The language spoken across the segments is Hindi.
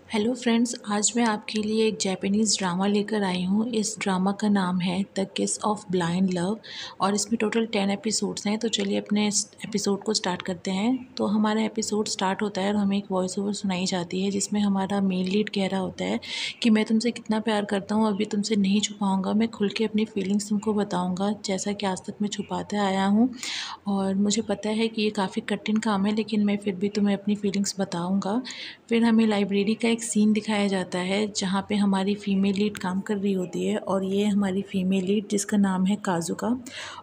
हेलो फ्रेंड्स, आज मैं आपके लिए एक जापानीज़ ड्रामा लेकर आई हूँ। इस ड्रामा का नाम है द किस ऑफ ब्लाइंड लव और इसमें टोटल 10 एपिसोड्स हैं। तो चलिए अपने इस एपिसोड को स्टार्ट करते हैं। तो हमारा एपिसोड स्टार्ट होता है और हमें एक वॉइस ओवर सुनाई जाती है जिसमें हमारा मेन लीड कह रहा होता है कि मैं तुमसे कितना प्यार करता हूँ, अभी तुमसे नहीं छुपाऊँगा, मैं खुल के अपनी फीलिंग्स तुमको बताऊँगा जैसा कि आज तक मैं छुपाता आया हूँ। और मुझे पता है कि ये काफ़ी कठिन काम है, लेकिन मैं फिर भी तुम्हें अपनी फीलिंग्स बताऊँगा। फिर हमें लाइब्रेरी का एक सीन दिखाया जाता है जहाँ पे हमारी फ़ीमेल लीड काम कर रही होती है और ये हमारी फ़ीमेल लीड जिसका नाम है काजुका।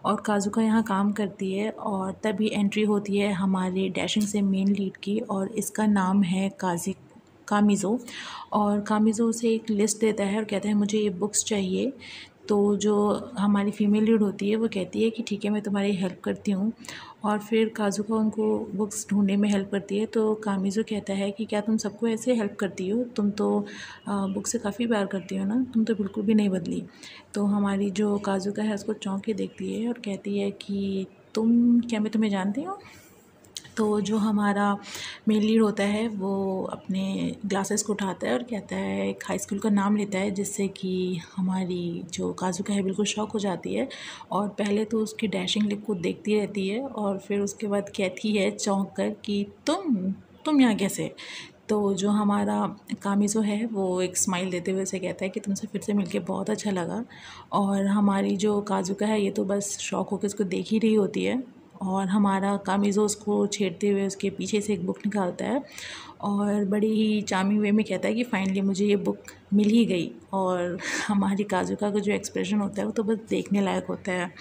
और काजुका यहाँ काम करती है और तभी एंट्री होती है हमारे डैशिंग से मेन लीड की और इसका नाम है कामिज़ो। और कामिज़ो उसे एक लिस्ट देता है और कहता है मुझे ये बुक्स चाहिए। तो जो हमारी फ़ीमेल लीड होती है वो कहती है कि ठीक है, मैं तुम्हारी हेल्प करती हूँ। और फिर काजुका उनको बुक्स ढूंढने में हेल्प करती है। तो कामिज़ो कहता है कि क्या तुम सबको ऐसे हेल्प करती हो, तुम तो बुक से काफ़ी प्यार करती हो ना, तुम तो बिल्कुल भी नहीं बदली। तो हमारी जो काजुका है उसको चौंक के देखती है और कहती है कि मैं तुम्हें जानती हूँ। तो जो हमारा मेन लीड होता है वो अपने ग्लासेस को उठाता है और कहता है, एक हाई स्कूल का नाम लेता है जिससे कि हमारी जो काजुका है बिल्कुल शॉक हो जाती है। और पहले तो उसकी डैशिंग लिप को देखती रहती है और फिर उसके बाद कहती है चौंक कर कि तुम यहाँ कैसे। तो जो हमारा कामिज़ो है वो एक स्माइल देते हुए से कहता है कि तुमसे फिर से मिलके बहुत अच्छा लगा। और हमारी जो काजुका है ये तो बस शॉक होकर उसको देख ही रही होती है। और हमारा कामिज़ो उसको छेड़ते हुए उसके पीछे से एक बुक निकालता है और बड़ी ही चार्मिंग वे में कहता है कि फाइनली मुझे ये बुक मिल ही गई। और हमारी काजुका का जो एक्सप्रेशन होता है वो तो बस देखने लायक होता है।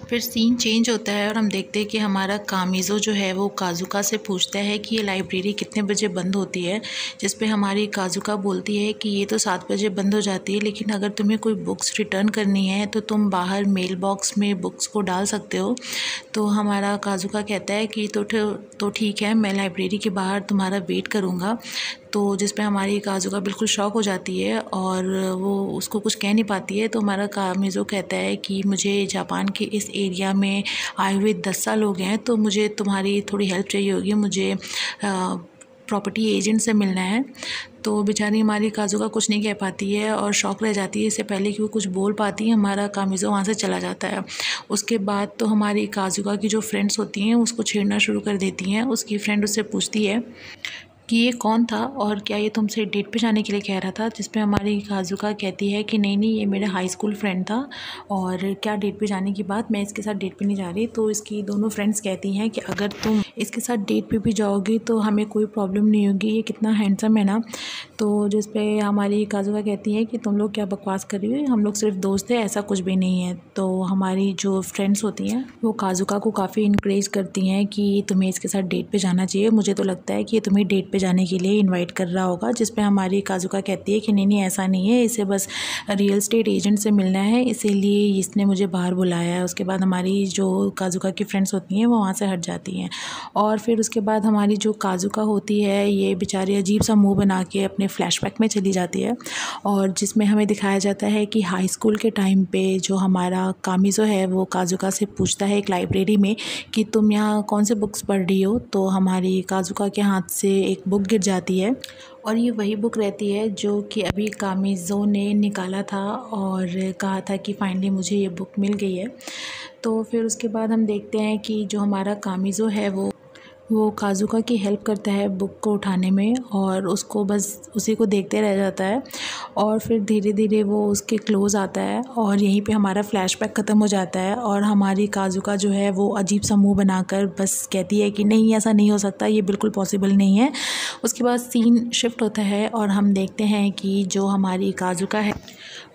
फिर सीन चेंज होता है और हम देखते हैं कि हमारा कामिज़ो जो है वो काजुका से पूछता है कि ये लाइब्रेरी कितने बजे बंद होती है, जिस पे हमारी काजुका बोलती है कि ये तो 7 बजे बंद हो जाती है, लेकिन अगर तुम्हें कोई बुक्स रिटर्न करनी है तो तुम बाहर मेल बॉक्स में बुक्स को डाल सकते हो। तो हमारा काजुका कहता है कि तो ठीक है, मैं लाइब्रेरी के बाहर तुम्हारा वेट करूँगा। तो जिस पे हमारी काजुका बिल्कुल शॉक हो जाती है और वो उसको कुछ कह नहीं पाती है। तो हमारा कामिज़ो कहता है कि मुझे जापान के इस एरिया में आए हुए 10 साल हो गए हैं, तो मुझे तुम्हारी थोड़ी हेल्प चाहिए होगी, मुझे प्रॉपर्टी एजेंट से मिलना है। तो बेचारी हमारी काजुका कुछ नहीं कह पाती है और शॉक रह जाती है। इससे पहले कि वो कुछ बोल पाती है हमारा कामिज़ो वहाँ से चला जाता है। उसके बाद तो हमारी काजुका की जो फ्रेंड्स होती हैं उसको छेड़ना शुरू कर देती हैं। उसकी फ्रेंड उससे पूछती है कि ये कौन था और क्या ये तुमसे डेट पे जाने के लिए कह रहा था, जिस पे हमारी काजुका कहती है कि नहीं ये मेरा हाई स्कूल फ्रेंड था और क्या डेट पे जाने की बात, मैं इसके साथ डेट पे नहीं जा रही। तो इसकी दोनों फ्रेंड्स कहती हैं कि अगर तुम इसके साथ डेट पे भी जाओगी तो हमें कोई प्रॉब्लम नहीं होगी, ये कितना हैंडसम है ना। तो जिस पे हमारी काजुका कहती है कि तुम लोग क्या बकवास कर रही हो, हम लोग सिर्फ दोस्त हैं, ऐसा कुछ भी नहीं है। तो हमारी जो फ्रेंड्स होती हैं वो काजुका को काफ़ी इनक्रेज करती हैं कि तुम्हें इसके साथ डेट पे जाना चाहिए, मुझे तो लगता है कि ये तुम्हें डेट पे जाने के लिए इनवाइट कर रहा होगा। जिस पे हमारी काजुका कहती है कि नहीं ऐसा नहीं है, इसे बस रियल एस्टेट एजेंट से मिलना है, इसीलिए इसने मुझे बाहर बुलाया है। उसके बाद हमारी जो काजुका की फ्रेंड्स होती हैं वो वहाँ से हट जाती हैं। और फिर उसके बाद हमारी जो काजुका होती है ये बेचारी अजीब सा मुँह बना के अपने फ्लैशबैक में चली जाती है। और जिसमें हमें दिखाया जाता है कि हाई स्कूल के टाइम पे जो हमारा कामिज़ो है वो काजुका से पूछता है एक लाइब्रेरी में कि तुम यहाँ कौन से बुक्स पढ़ रही हो। तो हमारी काजुका के हाथ से एक बुक गिर जाती है और ये वही बुक रहती है जो कि अभी कामिज़ो ने निकाला था और कहा था कि फाइनली मुझे ये बुक मिल गई है। तो फिर उसके बाद हम देखते हैं कि जो हमारा कामिज़ो है वो काजुका की हेल्प करता है बुक को उठाने में और उसको बस उसी को देखते रह जाता है। और फिर धीरे धीरे वो उसके क्लोज़ आता है और यहीं पे हमारा फ्लैशबैक ख़त्म हो जाता है। और हमारी काजुका जो है वो अजीब सा मुंह बनाकर बस कहती है कि नहीं ऐसा नहीं हो सकता, ये बिल्कुल पॉसिबल नहीं है। उसके बाद सीन शिफ्ट होता है और हम देखते हैं कि जो हमारी काजुका है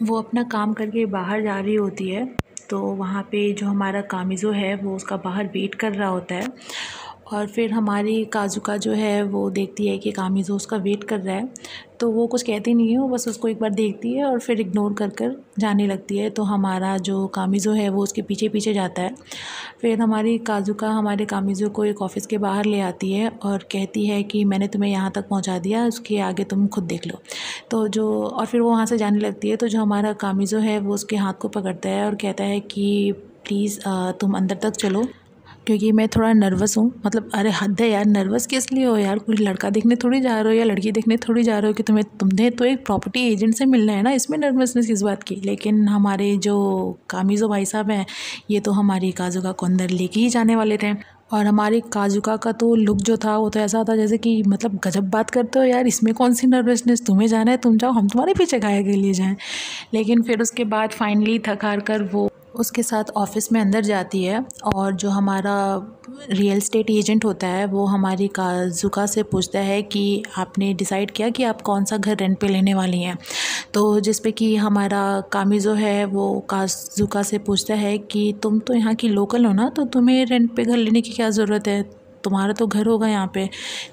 वो अपना काम करके बाहर जा रही होती है। तो वहाँ पे जो हमारा कामिज़ो है वो उसका बाहर वेट कर रहा होता है। और फिर हमारी काजुका जो है वो देखती है कि कामिज़ो उसका वेट कर रहा है, तो वो कुछ कहती नहीं है, वो बस उसको एक बार देखती है और फिर इग्नोर कर कर जाने लगती है। तो हमारा जो कामिज़ो है वो उसके पीछे पीछे जाता है। फिर हमारी काजुका हमारे कामिज़ो को एक ऑफ़िस के बाहर ले आती है और कहती है कि मैंने तुम्हें यहाँ तक पहुँचा दिया, उसके आगे तुम खुद देख लो। तो जो और फिर वो वहाँ से जाने लगती है। तो जो हमारा कामिज़ो है वो उसके हाथ को पकड़ता है और कहता है कि प्लीज़ तुम अंदर तक चलो, क्योंकि मैं थोड़ा नर्वस हूँ। मतलब अरे हद है यार, नर्वस किस लिए हो यार, कोई लड़का देखने थोड़ी जा रहे हो या लड़की देखने थोड़ी जा रहे हो कि तुमने तो एक प्रॉपर्टी एजेंट से मिलना है ना, इसमें नर्वसनेस किस बात की। लेकिन हमारे जो कामिज़ो भाई साहब हैं, ये तो हमारी काजुका को अंदर लेके ही जाने वाले थे। और हमारी काजुका का तो लुक जो था वो तो ऐसा था जैसे कि मतलब गजब बात करते हो यार, इसमें कौन सी नर्वसनेस, तुम्हें जाना है तुम जाओ, हम तुम्हारे पीछे काहे के लिए जाएं। लेकिन फिर उसके बाद फाइनली थक हार कर वो उसके साथ ऑफिस में अंदर जाती है। और जो हमारा रियल एस्टेट एजेंट होता है वो हमारी काजुका से पूछता है कि आपने डिसाइड किया कि आप कौन सा घर रेंट पे लेने वाली हैं। तो जिस पे कि हमारा कामिज़ो है वो काजुका से पूछता है कि तुम तो यहाँ की लोकल हो ना, तो तुम्हें रेंट पे घर लेने की क्या ज़रूरत है, तुम्हारा तो घर होगा यहाँ पे।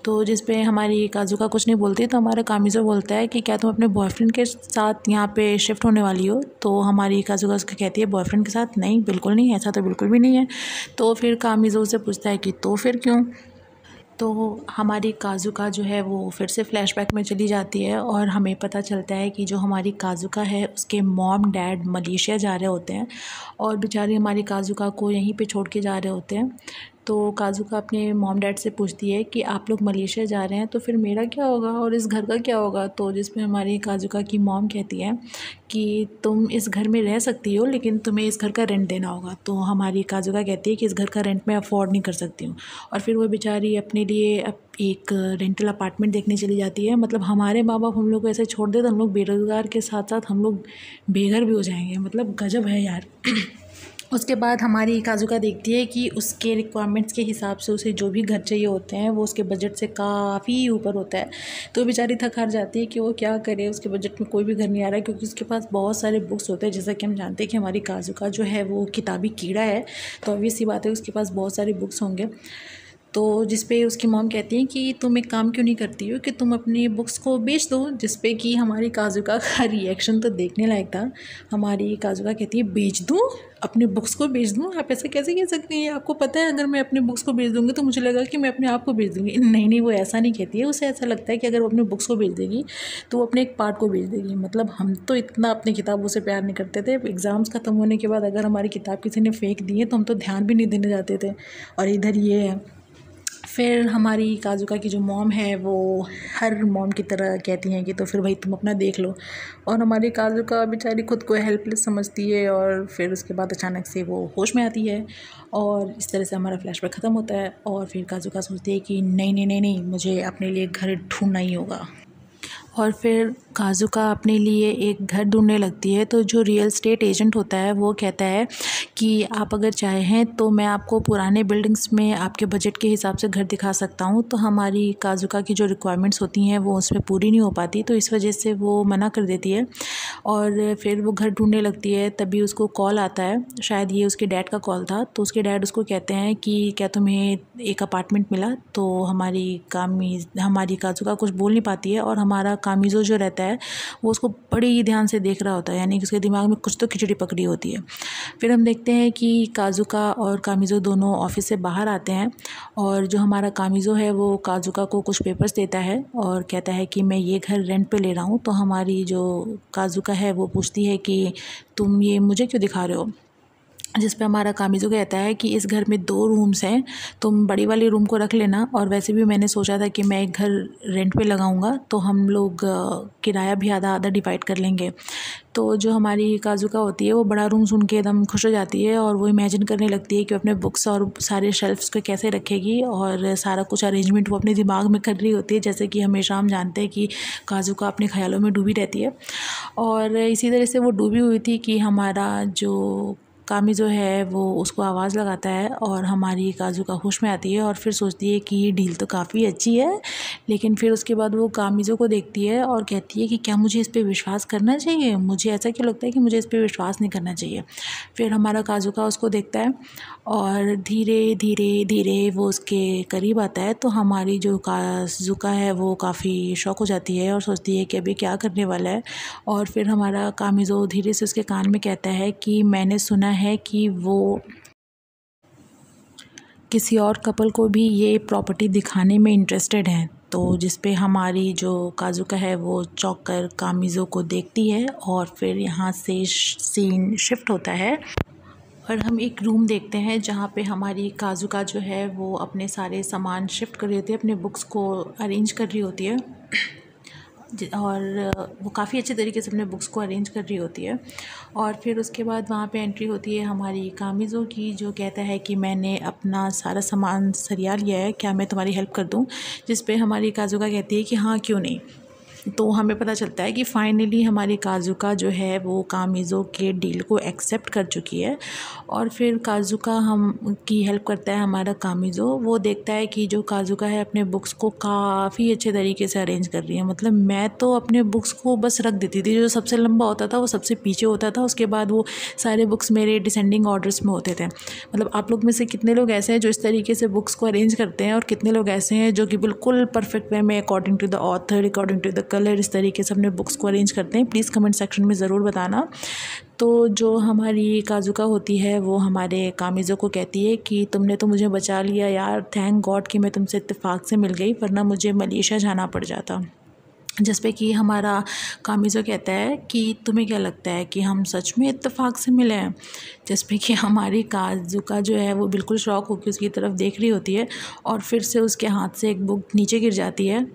तो जिस पे हमारी काजुका कुछ नहीं बोलती, तो हमारा कामिज़ो बोलता है कि क्या तुम अपने बॉयफ्रेंड के साथ यहाँ पे शिफ्ट होने वाली हो। तो हमारी काजुका उसको कहती है बॉयफ्रेंड के साथ, नहीं बिल्कुल नहीं, ऐसा तो बिल्कुल भी नहीं है। तो फिर कामिज़ो से पूछता है कि तो फिर क्यों। तो हमारी काजुका जो है वो फिर से फ्लैशबैक में चली जाती है और हमें पता चलता है कि जो हमारी काजुका है उसके मॉम डैड मलेशिया जा रहे होते हैं और बेचारी हमारी काजुका को यहीं पे छोड़ के जा रहे होते हैं। तो काजुका अपने मॉम डैड से पूछती है कि आप लोग मलेशिया जा रहे हैं तो फिर मेरा क्या होगा और इस घर का क्या होगा। तो जिसमें हमारी काजुका की मॉम कहती है कि तुम इस घर में रह सकती हो लेकिन तुम्हें इस घर का रेंट देना होगा। तो हमारी काजुका कहती है कि इस घर का रेंट मैं अफोर्ड नहीं कर सकती हूँ। और फिर वो बेचारी अपने लिए एक रेंटल अपार्टमेंट देखने चली जाती है। मतलब हमारे माँ बाप हम लोग को ऐसे छोड़ दे तो हम लोग बेरोज़गार के साथ साथ हम लोग बेघर भी हो जाएंगे। मतलब गजब है यार। उसके बाद हमारी काजुका देखती है कि उसके रिक्वायरमेंट्स के हिसाब से उसे जो भी घर चाहिए होते हैं वो उसके बजट से काफ़ी ऊपर होता है। तो बेचारी थक हार जाती है कि वो क्या करे, उसके बजट में कोई भी घर नहीं आ रहा है क्योंकि उसके पास बहुत सारे बुक्स होते हैं। जैसा कि हम जानते हैं कि हमारी काजुका जो है वो किताबी कीड़ा है, तो ऑब्वियस सी बात है उसके पास बहुत सारे बुक्स होंगे। तो जिस पे उसकी मॉम कहती हैं कि तुम एक काम क्यों नहीं करती हो कि तुम अपनी बुक्स को बेच दो। जिस पे कि हमारी काजुका का रिएक्शन तो देखने लायक था। हमारी काजुका कहती है बेच दूँ, अपने बुक्स को बेच दूँ, आप ऐसे कैसे कह सकती हैं, आपको पता है अगर मैं अपने बुक्स को बेच दूँगी तो मुझे लगा कि मैं अपने आप को बेच दूँगी। नहीं नहीं, वो ऐसा नहीं कहती है। उसे ऐसा लगता है कि अगर वो अपने बुक्स को बेच देगी तो वो अपने एक पार्ट को बेच देगी। मतलब हम तो इतना अपनी किताबों से प्यार नहीं करते थे, एग्ज़ाम्स ख़त्म होने के बाद अगर हमारी किताब किसी ने फेंक दी है तो हम तो ध्यान भी नहीं देने जाते थे। और इधर ये है। फिर हमारी काजुका की जो मॉम है वो हर मॉम की तरह कहती हैं कि तो फिर भाई तुम अपना देख लो। और हमारी काजुका बेचारी खुद को हेल्पलेस समझती है और फिर उसके बाद अचानक से वो होश में आती है। और इस तरह से हमारा फ्लैशबैक ख़त्म होता है। और फिर काजुका सोचती है कि नहीं नहीं नहीं नहीं, मुझे अपने लिए घर ढूंढना ही होगा। और फिर काजुका अपने लिए एक घर ढूंढने लगती है। तो जो रियल एस्टेट एजेंट होता है वो कहता है कि आप अगर चाहें तो मैं आपको पुराने बिल्डिंग्स में आपके बजट के हिसाब से घर दिखा सकता हूँ। तो हमारी काजुका की जो रिक्वायरमेंट्स होती हैं वो उसमें पूरी नहीं हो पाती, तो इस वजह से वो मना कर देती है। और फिर वो घर ढूंढने लगती है, तभी उसको कॉल आता है, शायद ये उसके डैड का कॉल था। तो उसके डैड उसको कहते हैं कि क्या तुम्हें एक अपार्टमेंट मिला। तो हमारी काजुका कुछ बोल नहीं पाती है और हमारा कामिज़ो जो रहता है वो उसको बड़ी ही ध्यान से देख रहा होता है, यानी कि उसके दिमाग में कुछ तो खिचड़ी पकड़ी होती है। फिर हम देखते हैं कि काजुका और कामिज़ो दोनों ऑफिस से बाहर आते हैं और जो हमारा कामिज़ो है वो काजुका को कुछ पेपर्स देता है और कहता है कि मैं ये घर रेंट पे ले रहा हूँ। तो हमारी जो काजुका है वो पूछती है कि तुम ये मुझे क्यों दिखा रहे हो। जिस पे हमारा कामिज़ो कहता है कि इस घर में 2 रूम्स हैं, तुम बड़ी वाली रूम को रख लेना। और वैसे भी मैंने सोचा था कि मैं एक घर रेंट पे लगाऊंगा तो हम लोग किराया भी आधा आधा डिवाइड कर लेंगे। तो जो हमारी काजुका होती है वो बड़ा रूम सुन के एकदम खुश हो जाती है और वो इमेजिन करने लगती है कि अपने बुक्स और सारे शेल्फ्स को कैसे रखेगी और सारा कुछ अरेंजमेंट वो अपने दिमाग में कर रही होती है। जैसे कि हमेशा हम जानते हैं कि काजुका अपने ख्यालों में डूबी रहती है। और इसी तरह से वो डूबी हुई थी कि हमारा जो कामिज़ो है वो उसको आवाज़ लगाता है और हमारी काजुका होश में आती है और फिर सोचती है कि ये डील तो काफ़ी अच्छी है। लेकिन फिर उसके बाद वो कामिज़ो को देखती है और कहती है कि क्या मुझे इस पे विश्वास करना चाहिए, मुझे ऐसा क्यों लगता है कि मुझे इस पे विश्वास नहीं करना चाहिए। फिर हमारा काजुका उसको देखता है और धीरे धीरे धीरे वो उसके करीब आता है। तो हमारी जो काजुका है वो काफ़ी शॉक हो जाती है और सोचती है कि अभी क्या करने वाला है। और फिर हमारा कामिज़ो धीरे से उसके कान में कहता है कि मैंने सुना है कि वो किसी और कपल को भी ये प्रॉपर्टी दिखाने में इंटरेस्टेड है। तो जिस पे हमारी जो काजुका है वो चौंक कर कामिज़ो को देखती है और फिर यहाँ से सीन शिफ्ट होता है और हम एक रूम देखते हैं जहाँ पे हमारी काजुका जो है वो अपने सारे सामान शिफ्ट कर रही होती है, अपने बुक्स को अरेंज कर रही होती है और वो काफ़ी अच्छे तरीके से अपने बुक्स को अरेंज कर रही होती है। और फिर उसके बाद वहाँ पे एंट्री होती है हमारी कामिज़ो की, जो कहता है कि मैंने अपना सारा सामान सरिया लिया है, क्या मैं तुम्हारी हेल्प कर दूँ। जिस पे हमारी काजुका कहती है कि हाँ क्यों नहीं। तो हमें पता चलता है कि फ़ाइनली हमारी काजुका जो है वो कामिज़ो के डील को एक्सेप्ट कर चुकी है। और फिर काजुका हम की हेल्प करता है हमारा कामिज़ो। वो देखता है कि जो काजुका है अपने बुक्स को काफ़ी अच्छे तरीके से अरेंज कर रही है। मतलब मैं तो अपने बुक्स को बस रख देती थी, जो सबसे लंबा होता था वो सबसे पीछे होता था, उसके बाद वो सारे बुक्स मेरे डिसेंडिंग ऑर्डर्स में होते थे। मतलब आप लोग में से कितने लोग ऐसे हैं जो इस तरीके से बुक्स को अरेंज करते हैं, और कितने लोग ऐसे हैं जो कि बिल्कुल परफेक्ट वे में according to the author, according to the colour, इस तरीके से अपने बुक्स को अरेंज करते हैं। प्लीज़ कमेंट सेक्शन में ज़रूर बताना। तो जो हमारी काजुका होती है वो हमारे कामिज़ो को कहती है कि तुमने तो मुझे बचा लिया यार, थैंक गॉड कि मैं तुमसे इत्तेफाक से मिल गई, वरना मुझे मलेशिया जाना पड़ जाता। जिस पे कि हमारा कामिज़ो कहता है कि तुम्हें क्या लगता है कि हम सच में इत्तेफाक से मिले हैं। जिस पे कि हमारी काजुका जो है वो बिल्कुल शॉक होकर उसकी तरफ देख रही होती है, और फिर से उसके हाथ से एक बुक नीचे गिर जाती है,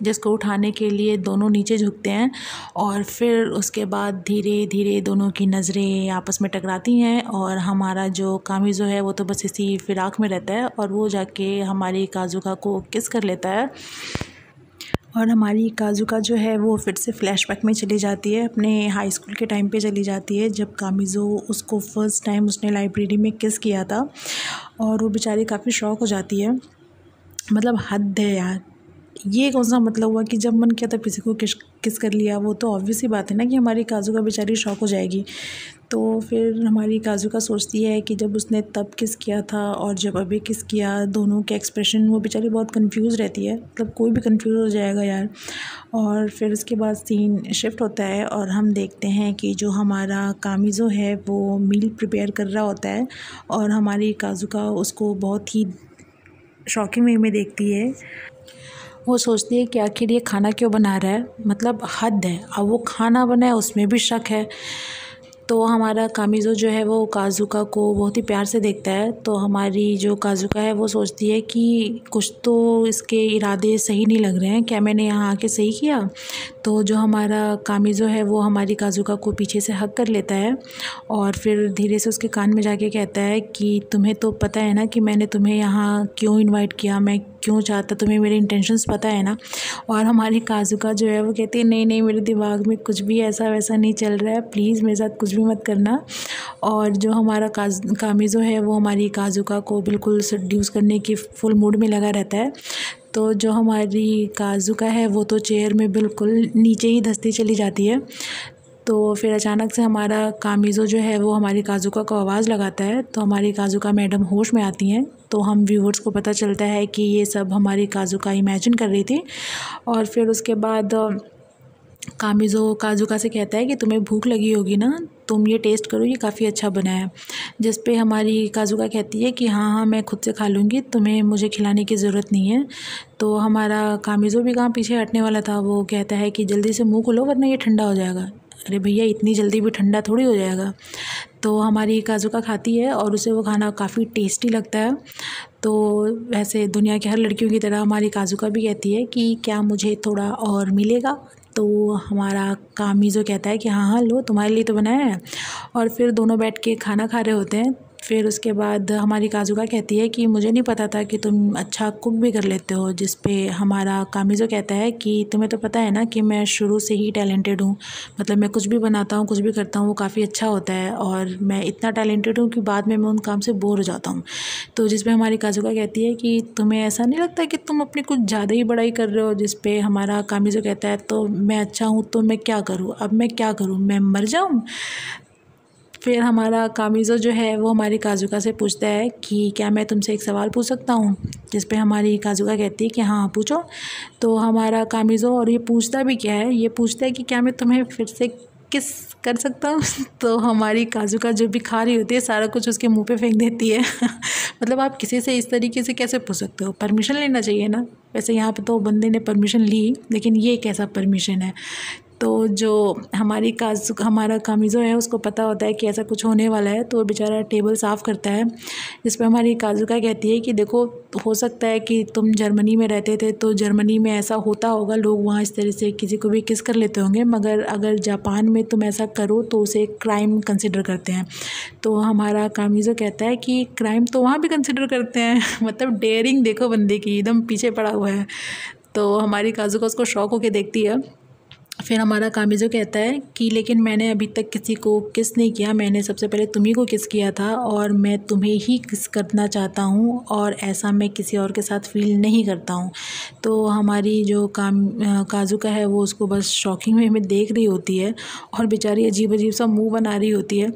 जिसको उठाने के लिए दोनों नीचे झुकते हैं। और फिर उसके बाद धीरे धीरे दोनों की नज़रें आपस में टकराती हैं, और हमारा जो कामिज़ो है वो तो बस इसी फिराक में रहता है, और वो जाके हमारी काजुका को किस कर लेता है। और हमारी काजुका जो है वो फिर से फ्लैशबैक में चली जाती है, अपने हाई स्कूल के टाइम पे चली जाती है, जब कामिज़ो उसको फ़र्स्ट टाइम उसने लाइब्रेरी में किस किया था। और वो बेचारी काफ़ी शॉक हो जाती है। मतलब हद है यार, ये कौन सा मतलब हुआ कि जब मन किया तब किसी को किस कर लिया। वो तो ऑब्वियस ही बात है ना कि हमारी काजुका बेचारी शॉक हो जाएगी। तो फिर हमारी काजुका सोचती है कि जब उसने तब किस किया था और जब अभी किस किया, दोनों के एक्सप्रेशन, वो बेचारी बहुत कंफ्यूज रहती है। मतलब कोई भी कंफ्यूज हो जाएगा यार। और फिर उसके बाद सीन शिफ्ट होता है और हम देखते हैं कि जो हमारा कामिज़ो है वो मील प्रिपेयर कर रहा होता है, और हमारी काजुका उसको बहुत ही शॉकिंग वे में देखती है। वो सोचती है कि आखिर ये खाना क्यों बना रहा है, मतलब हद है। अब वो खाना बनाए उसमें भी शक है। तो हमारा कामिज़ो जो है वो काजुका को बहुत ही प्यार से देखता है। तो हमारी जो काजुका है वो सोचती है कि कुछ तो इसके इरादे सही नहीं लग रहे हैं, क्या मैंने यहाँ आके सही किया। तो जो हमारा कामिज़ो है वो हमारी काजुका को पीछे से हग कर लेता है, और फिर धीरे से उसके कान में जाके कहता है कि तुम्हें तो पता है ना कि मैंने तुम्हें यहाँ क्यों इनवाइट किया, मैं क्यों चाहता, तुम्हें मेरे इंटेंशंस पता है ना। और हमारी काजुका जो है वो कहती है नहीं नहीं, मेरे दिमाग में कुछ भी ऐसा वैसा नहीं चल रहा है, प्लीज़ मेरे साथ कुछ भी मत करना। और जो हमारा कामिज़ो है वो हमारी काजुका को बिल्कुल सेड्यूस करने की फुल मूड में लगा रहता है। तो जो हमारी काजुका है वो तो चेयर में बिल्कुल नीचे ही धंसती चली जाती है। तो फिर अचानक से हमारा कामिज़ो जो है वो हमारी काजुका को आवाज़ लगाता है। तो हमारी काजुका मैडम होश में आती हैं। तो हम व्यूअर्स को पता चलता है कि ये सब हमारी काजुका इमेजिन कर रही थी। और फिर उसके बाद कामिज़ो काजुका से कहता है कि तुम्हें भूख लगी होगी ना, तुम ये टेस्ट करो, ये काफ़ी अच्छा बना है। जिस पे हमारी काजुका कहती है कि हाँ हाँ मैं खुद से खा लूँगी, तुम्हें मुझे खिलाने की ज़रूरत नहीं है। तो हमारा कामिज़ो भी कहाँ पीछे हटने वाला था, वो कहता है कि जल्दी से मुँह खोलो वरना ये ठंडा हो जाएगा। अरे भैया, इतनी जल्दी भी ठंडा थोड़ी हो जाएगा। तो हमारी काजुका खाती है और उसे वो खाना काफ़ी टेस्टी लगता है। तो वैसे दुनिया की हर लड़कियों की तरह हमारी काजुका भी कहती है कि क्या मुझे थोड़ा और मिलेगा। तो हमारा कामिज़ो कहता है कि हाँ हाँ लो, तुम्हारे लिए तो बनाया है। और फिर दोनों बैठ के खाना खा रहे होते हैं। फिर उसके बाद हमारी काजुका कहती है कि मुझे नहीं पता था कि तुम अच्छा कुक भी कर लेते हो। जिस पे हमारा कामिज़ो कहता है कि तुम्हें तो पता है ना कि मैं शुरू से ही टैलेंटेड हूँ, मतलब मैं कुछ भी बनाता हूँ, कुछ भी करता हूँ वो काफ़ी अच्छा होता है, और मैं इतना टैलेंटेड हूँ कि बाद में मैं उन काम से बोर हो जाता हूँ। तो जिस पे हमारी काजुका कहती है कि तुम्हें ऐसा नहीं लगता कि तुम अपनी कुछ ज़्यादा ही बड़ाई कर रहे हो। जिस पे हमारा कामिज़ो कहता है तो मैं अच्छा हूँ तो मैं क्या करूँ, अब मैं क्या करूँ, मैं मर जाऊँ। फिर हमारा कामिज़ो जो है वो हमारी काजुका से पूछता है कि क्या मैं तुमसे एक सवाल पूछ सकता हूँ। जिस पे हमारी काजुका कहती है कि हाँ पूछो। तो हमारा कामिज़ो, और ये पूछता भी क्या है, ये पूछता है कि क्या मैं तुम्हें फिर से किस कर सकता हूँ। तो हमारी काजुका जो भी खा रही होती है सारा कुछ उसके मुंह पे फेंक देती है। मतलब आप किसी से इस तरीके से कैसे पूछ सकते हो, परमिशन लेना चाहिए ना। वैसे यहाँ पे तो बंदे ने परमिशन ली, लेकिन ये कैसा परमिशन है। तो जो हमारा कामिज़ो है उसको पता होता है कि ऐसा कुछ होने वाला है, तो बेचारा टेबल साफ़ करता है। जिस पे हमारी काजुका कहती है कि देखो, हो सकता है कि तुम जर्मनी में रहते थे तो जर्मनी में ऐसा होता होगा, लोग वहाँ इस तरह से किसी को भी किस कर लेते होंगे, मगर अगर जापान में तुम ऐसा करो तो उसे क्राइम कंसिडर करते हैं। तो हमारा कामिज़ो कहता है कि क्राइम तो वहाँ भी कंसिडर करते हैं मतलब डेयरिंग देखो बंदे की, एकदम पीछे पड़ा हुआ है। तो हमारी काजुका उसको शॉक होके देखती है। फिर हमारा कामिज़ो कहता है कि लेकिन मैंने अभी तक किसी को किस नहीं किया, मैंने सबसे पहले तुम्ही को किस किया था और मैं तुम्हें ही किस करना चाहता हूँ और ऐसा मैं किसी और के साथ फ़ील नहीं करता हूँ। तो हमारी जो काजुका है वो उसको बस शॉकिंग में देख रही होती है और बेचारी अजीब अजीब सा मुँह बना रही होती है।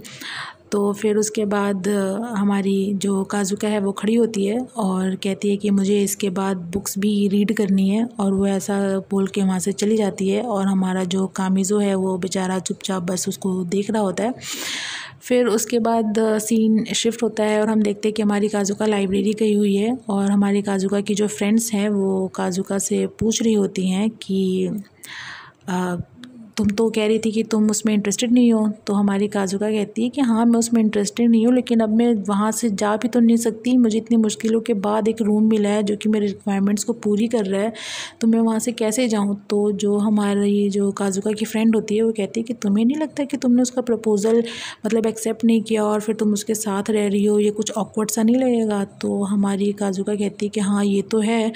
तो फिर उसके बाद हमारी जो काजुका है वो खड़ी होती है और कहती है कि मुझे इसके बाद बुक्स भी रीड करनी है, और वो ऐसा बोल के वहाँ से चली जाती है। और हमारा जो कामिज़ो है वो बेचारा चुपचाप बस उसको देख रहा होता है। फिर उसके बाद सीन शिफ्ट होता है और हम देखते हैं कि हमारी काजुका लाइब्रेरी गई हुई है और हमारी काजुका की जो फ्रेंड्स हैं वो काजुका से पूछ रही होती हैं कि तुम तो कह रही थी कि तुम उसमें इंटरेस्टेड नहीं हो। तो हमारी काजुका कहती है कि हाँ, मैं उसमें इंटरेस्टेड नहीं हूँ, लेकिन अब मैं वहाँ से जा भी तो नहीं सकती, मुझे इतनी मुश्किलों के बाद एक रूम मिला है जो कि मेरे रिक्वायरमेंट्स को पूरी कर रहा है, तो मैं वहाँ से कैसे जाऊँ। तो जो हमारी जो काजुका की फ्रेंड होती है वो कहती है कि तुम्हें नहीं लगता कि तुमने उसका प्रपोज़ल मतलब एक्सेप्ट नहीं किया और फिर तुम उसके साथ रह रही हो, ये कुछ ऑकवर्ड सा नहीं लगेगा। तो हमारी काजुका कहती है कि हाँ, ये तो है।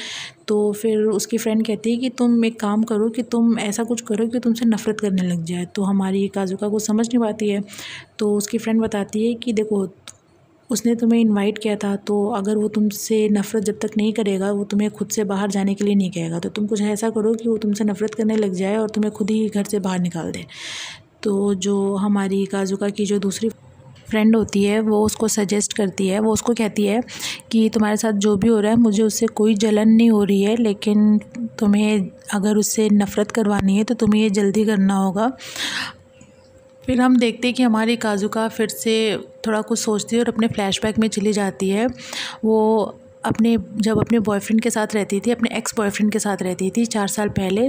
तो फिर उसकी फ्रेंड कहती है कि तुम एक काम करो कि तुम ऐसा कुछ करो कि तुमसे नफ़रत करने लग जाए। तो हमारी काजुका को समझ नहीं पाती है। तो उसकी फ्रेंड बताती है कि देखो, उसने तुम्हें इनवाइट किया था, तो अगर वो तुमसे नफ़रत जब तक नहीं करेगा, वो तुम्हें खुद से बाहर जाने के लिए नहीं कहेगा। तो तुम कुछ ऐसा करो कि वो तुमसे नफ़रत करने लग जाए और तुम्हें खुद ही घर से बाहर निकाल दे। तो जो हमारी काजुका की जो दूसरी फ्रेंड होती है वो उसको सजेस्ट करती है, वो उसको कहती है कि तुम्हारे साथ जो भी हो रहा है मुझे उससे कोई जलन नहीं हो रही है, लेकिन तुम्हें अगर उससे नफ़रत करवानी है तो तुम्हें ये जल्दी करना होगा। फिर हम देखते हैं कि हमारी काजुका फिर से थोड़ा कुछ सोचती है और अपने फ्लैशबैक में चली जाती है। वो जब अपने बॉयफ्रेंड के साथ रहती थी, अपने एक्स बॉयफ्रेंड के साथ रहती थी 4 साल पहले,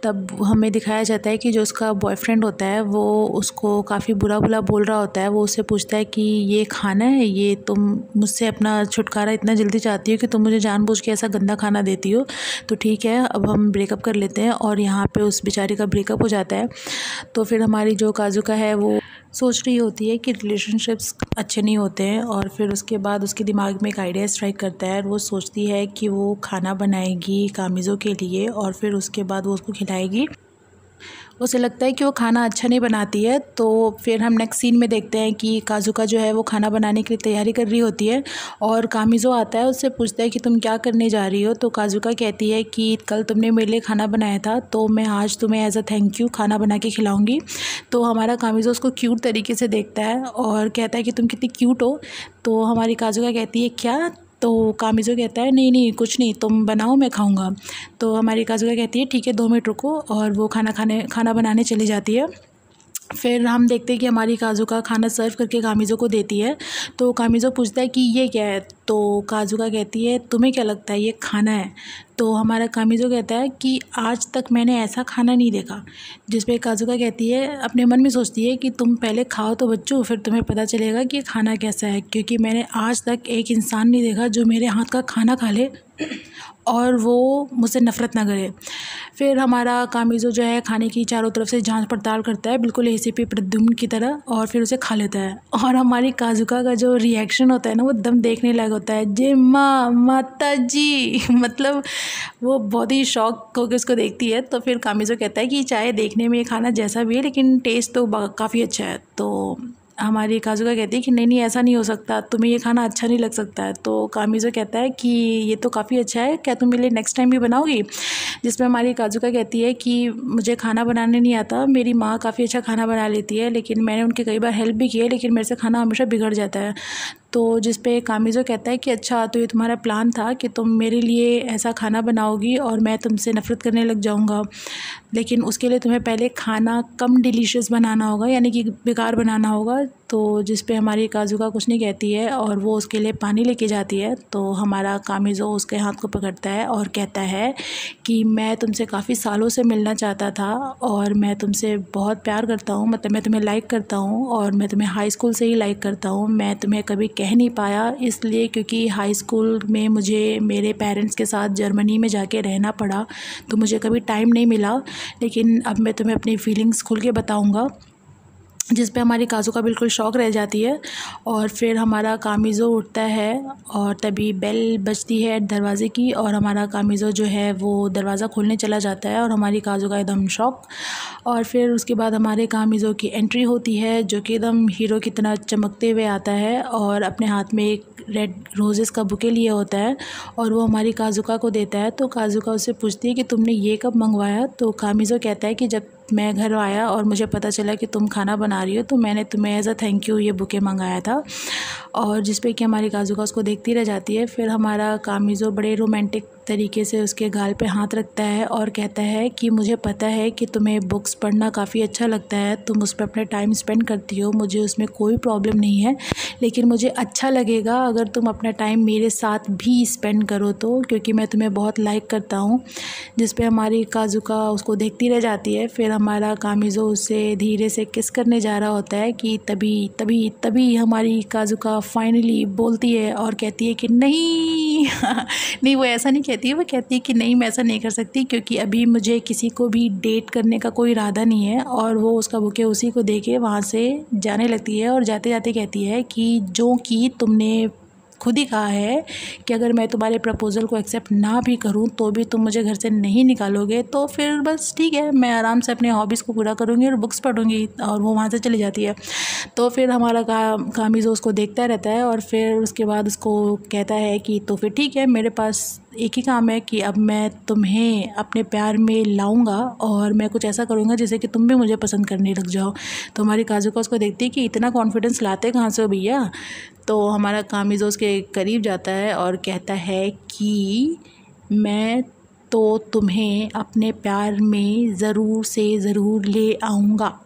तब हमें दिखाया जाता है कि जो उसका बॉयफ्रेंड होता है वो उसको काफ़ी बुरा भला बोल रहा होता है। वो उससे पूछता है कि ये खाना है, ये तुम मुझसे अपना छुटकारा इतना जल्दी चाहती हो कि तुम मुझे जानबूझ के ऐसा गंदा खाना देती हो, तो ठीक है, अब हम ब्रेकअप कर लेते हैं। और यहाँ पे उस बेचारी का ब्रेकअप हो जाता है। तो फिर हमारी जो काजुका है वो सोच रही होती है कि रिलेशनशिप्स अच्छे नहीं होते हैं, और फिर उसके बाद उसके दिमाग में एक आइडिया स्ट्राइक करता है और वो सोचती है कि वो खाना बनाएगी कामिज़ो के लिए और फिर उसके बाद वो उसको खिलाएगी। उसे लगता है कि वो खाना अच्छा नहीं बनाती है। तो फिर हम नेक्स्ट सीन में देखते हैं कि काजुका जो है वो खाना बनाने के लिए तैयारी कर रही होती है और कामिज़ो आता है, उससे पूछता है कि तुम क्या करने जा रही हो। तो काजुका कहती है कि कल तुमने मेरे लिए खाना बनाया था, तो मैं आज तुम्हें एज अ थैंक यू खाना बना के खिलाऊँगी। तो हमारा कामिज़ो उसको क्यूट तरीके से देखता है और कहता है कि तुम कितनी क्यूट हो। तो हमारी काजुका कहती है क्या? तो कामिज़ो कहता है नहीं नहीं कुछ नहीं, तुम बनाओ मैं खाऊंगा। तो हमारी काजुका कहती है ठीक है 2 मिनट रुको, और वो खाना बनाने चली जाती है। फिर हम देखते हैं कि हमारी काजुका खाना सर्व करके कामिज़ो को देती है। तो कामिज़ो पूछता है कि ये क्या है। तो काजुका कहती है तुम्हें क्या लगता है ये खाना है। तो हमारा कामिज़ो कहता है कि आज तक मैंने ऐसा खाना नहीं देखा। जिस पे काजुका कहती है, अपने मन में सोचती है कि तुम पहले खाओ तो बच्चों, फिर तुम्हें पता चलेगा कि खाना कैसा है, क्योंकि मैंने आज तक एक इंसान नहीं देखा जो मेरे हाथ का खाना खा ले और वो मुझसे नफ़रत ना करे। फिर हमारा कामिज़ो जो है खाने की चारों तरफ से जांच पड़ताल करता है, बिल्कुल एसीपी प्रद्युम्न की तरह, और फिर उसे खा लेता है। और हमारी काजुका का जो रिएक्शन होता है ना, वो एकदम देखने लायक होता है। जय माँ माता जी मतलब वो बहुत ही शौक होकर उसको देखती है। तो फिर कामिज़ो कहता है कि चाहे देखने में ये खाना जैसा भी है, लेकिन टेस्ट तो काफ़ी अच्छा है। तो हमारी काजुका कहती है कि नहीं नहीं ऐसा नहीं हो सकता, तुम्हें ये खाना अच्छा नहीं लग सकता है। तो कामिज़ो कहता है कि ये तो काफ़ी अच्छा है, क्या तुम मेरे लिए नेक्स्ट टाइम भी बनाओगी। जिसमें हमारी काजुका कहती है कि मुझे खाना बनाने नहीं आता, मेरी माँ काफ़ी अच्छा खाना बना लेती है, लेकिन मैंने उनके कई बार हेल्प भी की है, लेकिन मेरे से खाना हमेशा बिगड़ जाता है। तो जिस पे कामिज़ो कहता है कि अच्छा, तो ये तुम्हारा प्लान था कि तुम मेरे लिए ऐसा खाना बनाओगी और मैं तुमसे नफ़रत करने लग जाऊँगा, लेकिन उसके लिए तुम्हें पहले खाना कम डिलीशियस बनाना होगा, यानी कि बेकार बनाना होगा, तो जिस पे हमारी काजुका कुछ नहीं कहती है और वो उसके लिए पानी लेके जाती है। तो हमारा कामिज़ो उसके हाथ को पकड़ता है और कहता है कि मैं तुमसे काफ़ी सालों से मिलना चाहता था और मैं तुमसे बहुत प्यार करता हूँ, मतलब मैं तुम्हें लाइक करता हूँ और मैं तुम्हें हाई स्कूल से ही लाइक करता हूँ। मैं तुम्हें कभी कह नहीं पाया इसलिए क्योंकि हाई स्कूल में मुझे मेरे पेरेंट्स के साथ जर्मनी में जाके रहना पड़ा, तो मुझे कभी टाइम नहीं मिला, लेकिन अब मैं तुम्हें अपनी फ़ीलिंग्स खुल के बताऊँगा। जिस पे हमारी काजुका बिल्कुल शॉक रह जाती है और फिर हमारा कामिज़ो उठता है और तभी बेल बजती है दरवाज़े की और हमारा कामिज़ो जो है वो दरवाज़ा खोलने चला जाता है और हमारी काजुका एकदम शॉक। और फिर उसके बाद हमारे कामिज़ो की एंट्री होती है जो कि एकदम हीरो की तरह चमकते हुए आता है और अपने हाथ में एक रेड रोज़ेस का बुके लिए होता है और वो हमारी काजुका को देता है। तो काजुका उससे पूछती है कि तुमने ये कब मंगवाया? तो कामिज़ो कहता है कि जब मैं घर आया और मुझे पता चला कि तुम खाना बना रही हो तो मैंने तुम्हें एज़ अ थैंक यू ये बुके मंगाया था। और जिस पे कि हमारी काजुका उसको देखती रह जाती है। फिर हमारा कामिज़ो बड़े रोमांटिक तरीके से उसके गाल पे हाथ रखता है और कहता है कि मुझे पता है कि तुम्हें बुक्स पढ़ना काफ़ी अच्छा लगता है, तुम उस पर अपना टाइम स्पेंड करती हो, मुझे उसमें कोई प्रॉब्लम नहीं है, लेकिन मुझे अच्छा लगेगा अगर तुम अपना टाइम मेरे साथ भी स्पेंड करो तो, क्योंकि मैं तुम्हें बहुत लाइक करता हूँ। जिस पे हमारी काजुका उसको देखती रह जाती है। फिर हमारा कामिज़ो उससे धीरे से किस करने जा रहा होता है कि तभी तभी तभी हमारी काजुका फाइनली बोलती है और कहती है कि नहीं नहीं, वो ऐसा नहीं कहती है, वो कहती है कि नहीं मैं ऐसा नहीं कर सकती क्योंकि अभी मुझे किसी को भी डेट करने का कोई इरादा नहीं है। और वो उसका बुके उसी को दे के वहाँ से जाने लगती है और जाते जाते कहती है कि जो कि तुमने खुद ही कहा है कि अगर मैं तुम्हारे प्रपोज़ल को एक्सेप्ट ना भी करूं तो भी तुम मुझे घर से नहीं निकालोगे, तो फिर बस ठीक है, मैं आराम से अपने हॉबीज़ को पूरा करूंगी और बुक्स पढ़ूंगी। और वो वहाँ से चली जाती है। तो फिर हमारा कामिज़ो उसको देखता रहता है और फिर उसके बाद उसको कहता है कि तो फिर ठीक है, मेरे पास एक ही काम है कि अब मैं तुम्हें अपने प्यार में लाऊंगा और मैं कुछ ऐसा करूंगा जिससे कि तुम भी मुझे पसंद करने लग जाओ। तो हमारी काजुका उसको देखती है कि इतना कॉन्फिडेंस लाते कहाँ से हो भैया। तो हमारा कामिज़ो उसके करीब जाता है और कहता है कि मैं तो तुम्हें अपने प्यार में ज़रूर से ज़रूर ले आऊँगा।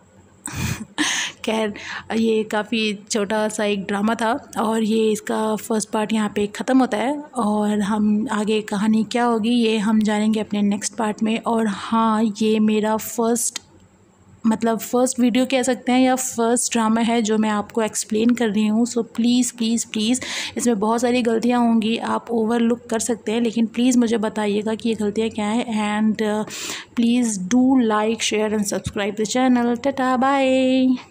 खैर, ये काफ़ी छोटा सा एक ड्रामा था और ये इसका फर्स्ट पार्ट यहाँ पे ख़त्म होता है और हम आगे कहानी क्या होगी ये हम जानेंगे अपने नेक्स्ट पार्ट में। और हाँ, ये मेरा फर्स्ट वीडियो कह सकते हैं या फर्स्ट ड्रामा है जो मैं आपको एक्सप्लेन कर रही हूँ। सो प्लीज़ प्लीज़ प्लीज़, इसमें बहुत सारी गलतियाँ होंगी, आप ओवरलुक कर सकते हैं, लेकिन प्लीज़ मुझे बताइएगा कि ये गलतियाँ क्या हैं। And please do like share and subscribe the channel. Tata bye.